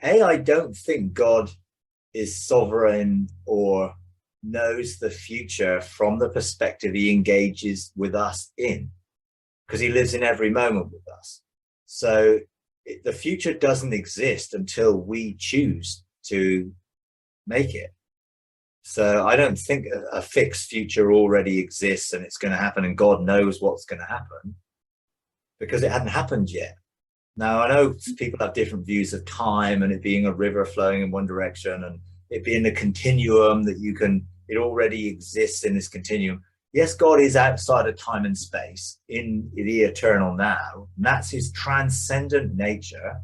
I don't think God is sovereign or knows the future from the perspective he engages with us in, because he lives in every moment with us. So the future doesn't exist until we choose to make it. So I don't think a fixed future already exists and it's going to happen and God knows what's going to happen, because it hadn't happened yet. Now, I know people have different views of time and it being a river flowing in one direction and it being a continuum that it already exists in this continuum. Yes, God is outside of time and space in the eternal now. And that's his transcendent nature,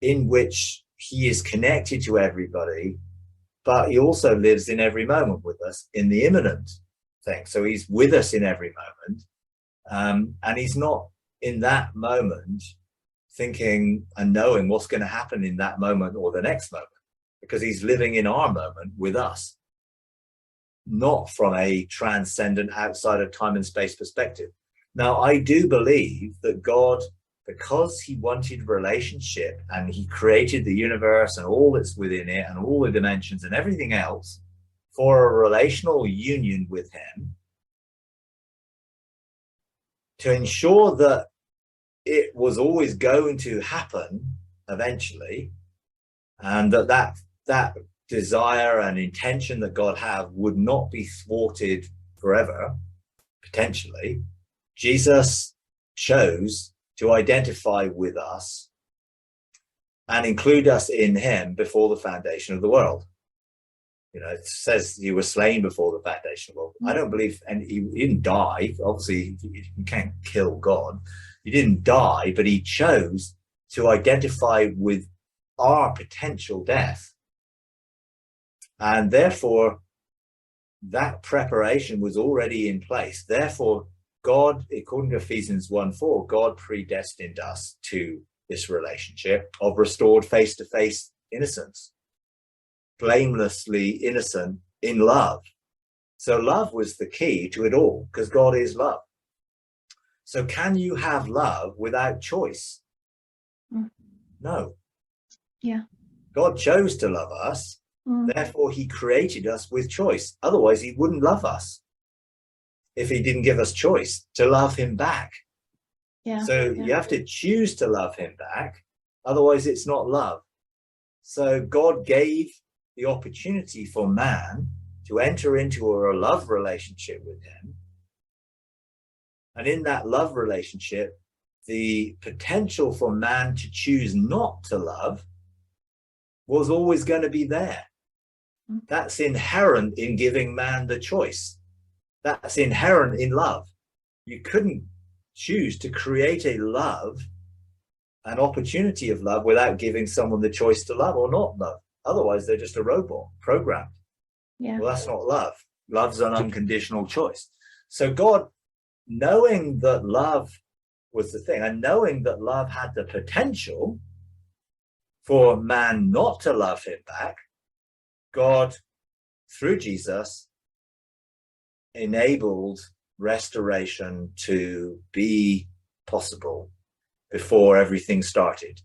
in which he is connected to everybody, but he also lives in every moment with us in the imminent thing. So he's with us in every moment. And he's not in that moment thinking and knowing what's going to happen in that moment or the next moment, because he's living in our moment with us, not from a transcendent outside of time and space perspective. Now, I do believe that God, because he wanted relationship and he created the universe and all that's within it and all the dimensions and everything else for a relational union with him, to ensure that it was always going to happen eventually, and that desire and intention that God had would not be thwarted forever, potentially, Jesus chose to identify with us and include us in him before the foundation of the world. You know, it says he was slain before the foundation of the world. I don't believe, and he didn't die. Obviously, you can't kill God. He didn't die, but he chose to identify with our potential death. And therefore, that preparation was already in place. Therefore, God, according to Ephesians 1:4, God predestined us to this relationship of restored face-to-face innocence, blamelessly innocent in love. So love was the key to it all, because God is love. So can you have love without choice? No. Yeah. God chose to love us. Therefore, he created us with choice. Otherwise, he wouldn't love us if he didn't give us choice to love him back. Yeah. So you have to choose to love him back. Otherwise, it's not love. So God gave the opportunity for man to enter into a love relationship with him. And in that love relationship, the potential for man to choose not to love was always going to be there. That's inherent in giving man the choice. That's inherent in love. You couldn't choose to create a love, an opportunity of love, without giving someone the choice to love or not love. Otherwise, they're just a robot, programmed. Yeah. Well, that's not love. Love's an unconditional choice. So God, knowing that love was the thing, and knowing that love had the potential for man not to love him back, God, through Jesus, enabled restoration to be possible before everything started.